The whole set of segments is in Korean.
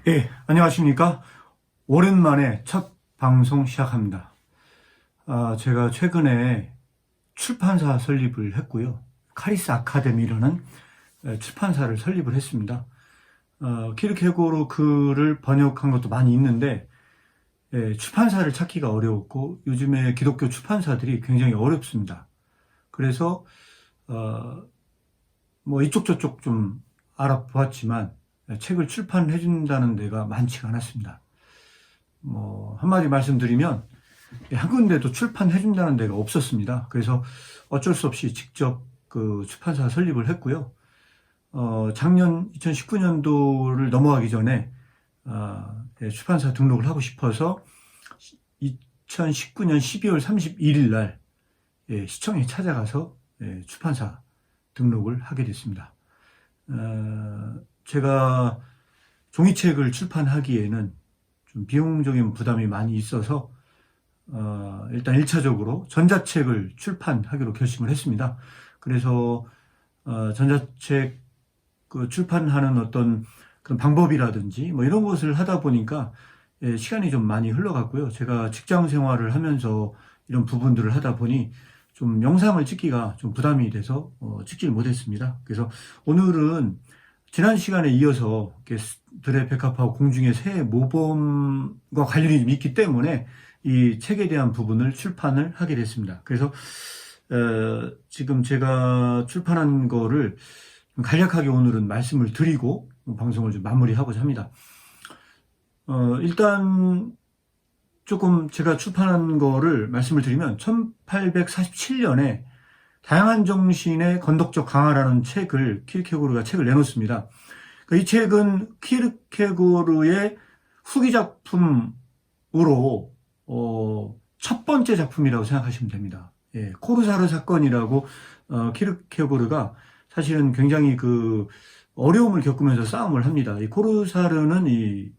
예, 안녕하십니까. 오랜만에 첫 방송 시작합니다. 제가 최근에 출판사 설립을 했고요. 카리스 아카데미라는 출판사를 설립을 했습니다. 키르케고르 글을 번역한 것도 많이 있는데, 출판사를 찾기가 어려웠고, 요즘에 기독교 출판사들이 굉장히 어렵습니다. 그래서, 뭐 이쪽 저쪽 좀 알아보았지만, 책을 출판해 준다는 데가 많지가 않았습니다. 한마디 말씀드리면, 한 군데도 출판해 준다는 데가 없었습니다. 그래서 어쩔 수 없이 직접 그 출판사 설립을 했고요. 작년 2019년도를 넘어가기 전에, 출판사 등록을 하고 싶어서 2019년 12월 31일 날, 시청에 찾아가서, 출판사 등록을 하게 됐습니다. 제가 종이책을 출판하기에는 좀 비용적인 부담이 많이 있어서 일단 1차적으로 전자책을 출판하기로 결심을 했습니다. 그래서 전자책 그 출판하는 어떤 그런 방법이라든지 뭐 이런 것을 하다 보니까 시간이 좀 많이 흘러갔고요. 제가 직장 생활을 하면서 이런 부분들을 하다 보니 좀 영상을 찍기가 좀 부담이 돼서 찍지를 못했습니다. 그래서 오늘은 지난 시간에 이어서 드레 백합하고 공중의 새해 모범과 관련이 좀 있기 때문에 이 책에 대한 부분을 출판을 하게 됐습니다. 그래서 지금 제가 출판한 거를 간략하게 오늘은 말씀을 드리고 방송을 좀 마무리하고자 합니다. 일단 조금 제가 출판한 거를 말씀을 드리면 1847년에 다양한 정신의 건덕적 강화라는 책을 키르케고르가 책을 내놓습니다. 이 책은 키르케고르의 후기 작품으로 첫 번째 작품이라고 생각하시면 됩니다. 코르사르 사건이라고 키르케고르가 사실은 굉장히 그 어려움을 겪으면서 싸움을 합니다. 이 코르사르는 이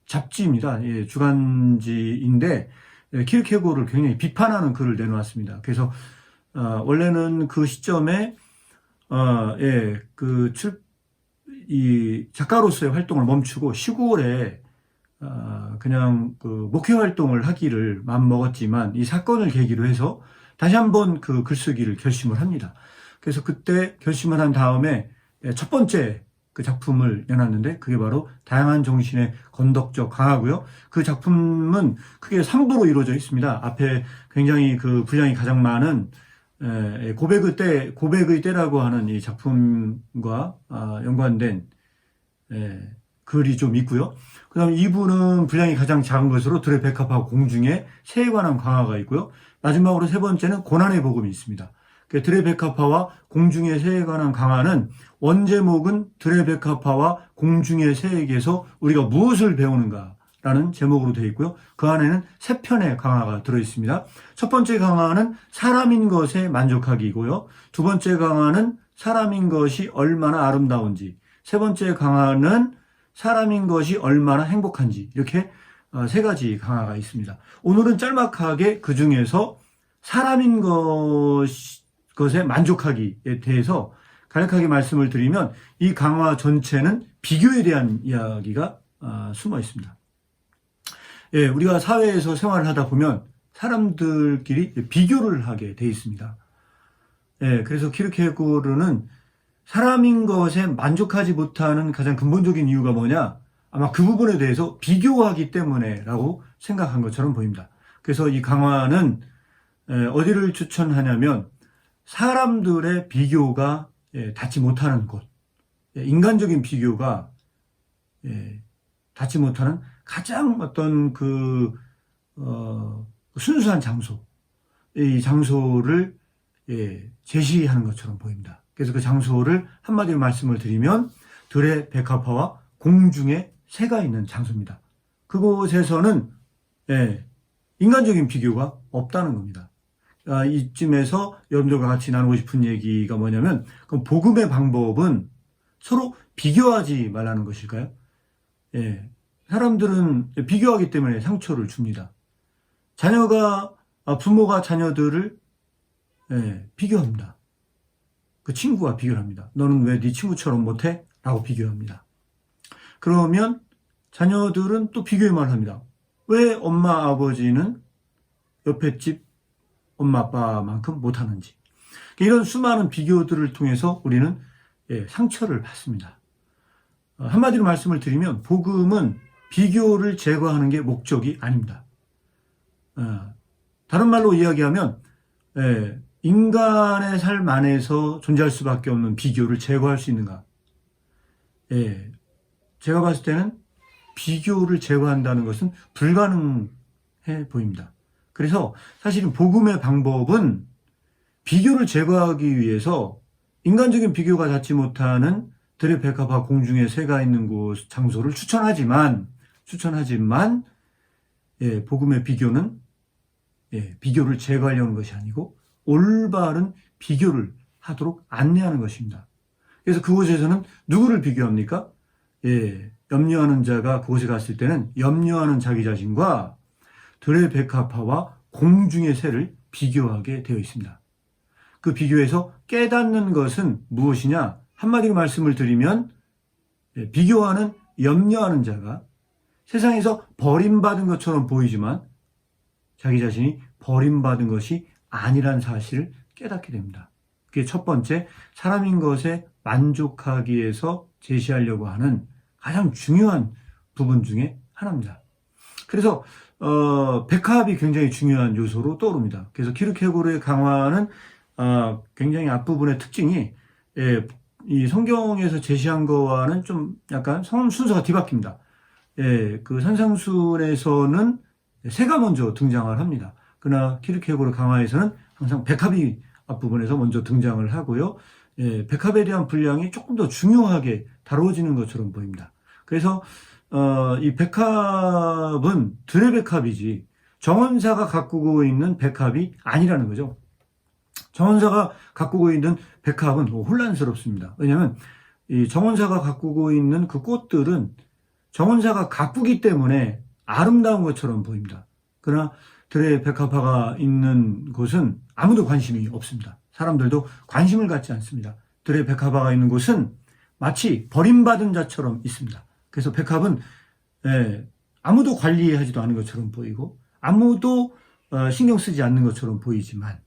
잡지입니다. 주간지인데 키르케고르를 굉장히 비판하는 글을 내놓았습니다. 그래서 원래는 그 시점에 이 작가로서의 활동을 멈추고 시골에 그냥 그 목회 활동을 하기를 마음먹었지만 이 사건을 계기로 해서 다시 한번 그 글쓰기를 결심을 합니다. 그래서 그때 결심을 한 다음에 첫 번째 그 작품을 내놨는데 그게 바로 다양한 정신의 건덕적 강화고요. 그 작품은 크게 3부로 이루어져 있습니다. 앞에 굉장히 그 분량이 가장 많은 고백의 때라고 하는 이 작품과 연관된 글이 좀 있고요. 그 다음 2부는 분량이 가장 작은 것으로 드레 백합하고 공중의 새에 관한 강화가 있고요. 마지막으로 세 번째는 고난의 복음이 있습니다. 드레 백합화와 공중의 새에 관한 강화는 원제목은 드레 백합화와 공중의 새에게서 우리가 무엇을 배우는가라는 제목으로 되어 있고요. 그 안에는 세 편의 강화가 들어있습니다. 첫 번째 강화는 사람인 것에 만족하기이고요. 두 번째 강화는 사람인 것이 얼마나 아름다운지, 세 번째 강화는 사람인 것이 얼마나 행복한지, 이렇게 세 가지 강화가 있습니다. 오늘은 짤막하게 그 중에서 사람인 것에 만족하기에 대해서 간략하게 말씀을 드리면 이 강화 전체는 비교에 대한 이야기가 숨어 있습니다. 우리가 사회에서 생활을 하다 보면 사람들끼리 비교를 하게 돼 있습니다. 그래서 키르케고르는 사람인 것에 만족하지 못하는 가장 근본적인 이유가 뭐냐? 아마 그 부분에 대해서 비교하기 때문에라고 생각한 것처럼 보입니다. 그래서 이 강화는 어디를 추천하냐면 사람들의 비교가 닿지 못하는 곳, 인간적인 비교가 닿지 못하는 가장 어떤 순수한 장소, 이 장소를 제시하는 것처럼 보입니다. 그래서 그 장소를 한마디로 말씀을 드리면 드레 백합화와 공중의 새가 있는 장소입니다. 그곳에서는 인간적인 비교가 없다는 겁니다. 이쯤에서 여러분들과 같이 나누고 싶은 얘기가 뭐냐면 그럼 복음의 방법은 서로 비교하지 말라는 것일까요? 사람들은 비교하기 때문에 상처를 줍니다. 부모가 자녀들을 비교합니다. 그 친구와 비교를 합니다. 너는 왜 네 친구처럼 못해? 라고 비교합니다. 그러면 자녀들은 또 비교의 말을 합니다. 왜 엄마 아버지는 옆에 집 엄마 아빠만큼 못하는지. 이런 수많은 비교들을 통해서 우리는 상처를 받습니다. 한마디로 말씀을 드리면 복음은 비교를 제거하는 게 목적이 아닙니다. 다른 말로 이야기하면 인간의 삶 안에서 존재할 수밖에 없는 비교를 제거할 수 있는가? 제가 봤을 때는 비교를 제거한다는 것은 불가능해 보입니다. 그래서 사실은 복음의 방법은 비교를 제거하기 위해서 인간적인 비교가 닿지 못하는 들의 백합화 공중에 새가 있는 곳 장소를 추천하지만 복음의 비교는 비교를 제거하려는 것이 아니고 올바른 비교를 하도록 안내하는 것입니다. 그래서 그곳에서는 누구를 비교합니까? 염려하는 자가 그곳에 갔을 때는 염려하는 자기 자신과 들의 백합화와 공중의 새를 비교하게 되어 있습니다. 그 비교에서 깨닫는 것은 무엇이냐? 한마디로 말씀을 드리면 비교하는 염려하는 자가 세상에서 버림받은 것처럼 보이지만 자기 자신이 버림받은 것이 아니란 사실을 깨닫게 됩니다. 그게 첫 번째, 사람인 것에 만족하기 위해서 제시하려고 하는 가장 중요한 부분 중에 하나입니다. 그래서 백합이 굉장히 중요한 요소로 떠오릅니다. 그래서 키르케고르의 강화는 굉장히 앞부분의 특징이 이 성경에서 제시한 거와는 좀 약간 순서가 뒤바뀝니다. 그 산상순에서는 새가 먼저 등장을 합니다. 그러나 키르케고르 강화에서는 항상 백합이 앞부분에서 먼저 등장을 하고요. 백합에 대한 분량이 조금 더 중요하게 다뤄지는 것처럼 보입니다. 그래서 이 백합은 들의 백합이지 정원사가 가꾸고 있는 백합이 아니라는 거죠. 정원사가 가꾸고 있는 백합은 혼란스럽습니다. 왜냐하면 이 정원사가 가꾸고 있는 그 꽃들은 정원사가 가꾸기 때문에 아름다운 것처럼 보입니다. 그러나 들의 백합화가 있는 곳은 아무도 관심이 없습니다. 사람들도 관심을 갖지 않습니다. 들의 백합화가 있는 곳은 마치 버림받은 자처럼 있습니다. 그래서 백합은 아무도 관리하지도 않은 것처럼 보이고 아무도 신경 쓰지 않는 것처럼 보이지만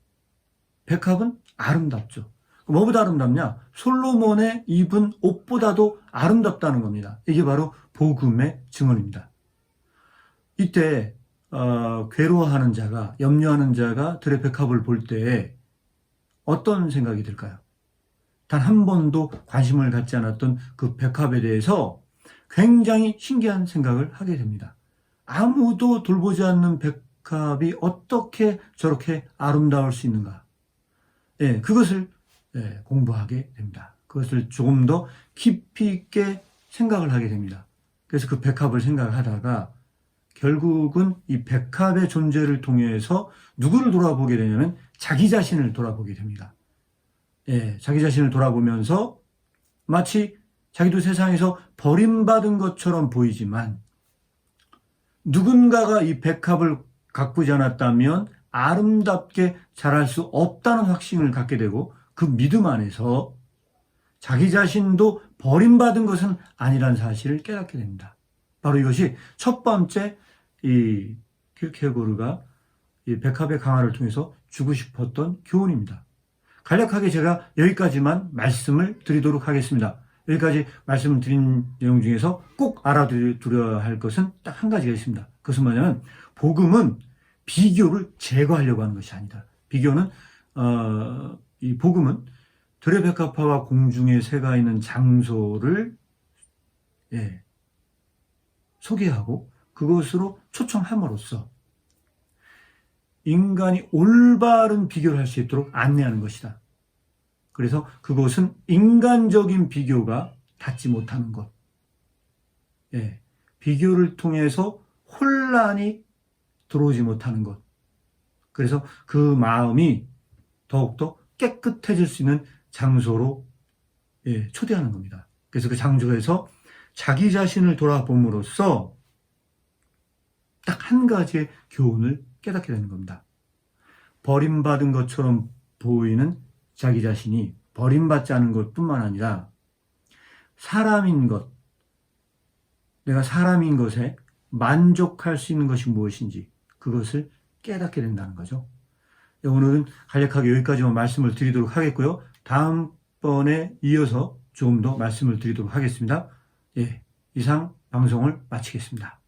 백합은 아름답죠. 뭐보다 아름답냐? 솔로몬의 입은 옷보다도 아름답다는 겁니다. 이게 바로 복음의 증언입니다. 이때 괴로워하는 자가, 염려하는 자가 들의 백합을 볼 때 어떤 생각이 들까요? 단 한 번도 관심을 갖지 않았던 그 백합에 대해서 굉장히 신기한 생각을 하게 됩니다. 아무도 돌보지 않는 백합이 어떻게 저렇게 아름다울 수 있는가? 그것을 공부하게 됩니다. 그것을 조금 더 깊이 있게 생각을 하게 됩니다. 그래서 그 백합을 생각하다가 결국은 이 백합의 존재를 통해서 누구를 돌아보게 되냐면 자기 자신을 돌아보게 됩니다. 자기 자신을 돌아보면서 마치 자기도 세상에서 버림받은 것처럼 보이지만 누군가가 이 백합을 가꾸지 않았다면 아름답게 자랄 수 없다는 확신을 갖게 되고 그 믿음 안에서 자기 자신도 버림받은 것은 아니란 사실을 깨닫게 됩니다. 바로 이것이 첫 번째 이 키르케고르가 이 백합의 강화를 통해서 주고 싶었던 교훈입니다. 간략하게 제가 여기까지만 말씀을 드리도록 하겠습니다. 여기까지 말씀을 드린 내용 중에서 꼭 알아두려야 할 것은 딱 한 가지가 있습니다. 그것은 뭐냐면 복음은 비교를 제거하려고 하는 것이 아니다. 비교는 이 복음은 들의 백합화와 공중의 새가 있는 장소를 소개하고 그것으로 초청함으로써 인간이 올바른 비교를 할 수 있도록 안내하는 것이다. 그래서 그것은 인간적인 비교가 닿지 못하는 것. 비교를 통해서 혼란이 들어오지 못하는 것. 그래서 그 마음이 더욱더 깨끗해질 수 있는 장소로 초대하는 겁니다. 그래서 그 장소에서 자기 자신을 돌아봄으로써 딱 한 가지의 교훈을 깨닫게 되는 겁니다. 버림받은 것처럼 보이는 자기 자신이 버림받지 않은 것뿐만 아니라 사람인 것, 내가 사람인 것에 만족할 수 있는 것이 무엇인지 그것을 깨닫게 된다는 거죠. 오늘은 간략하게 여기까지만 말씀을 드리도록 하겠고요. 다음번에 이어서 조금 더 말씀을 드리도록 하겠습니다. 예, 이상 방송을 마치겠습니다.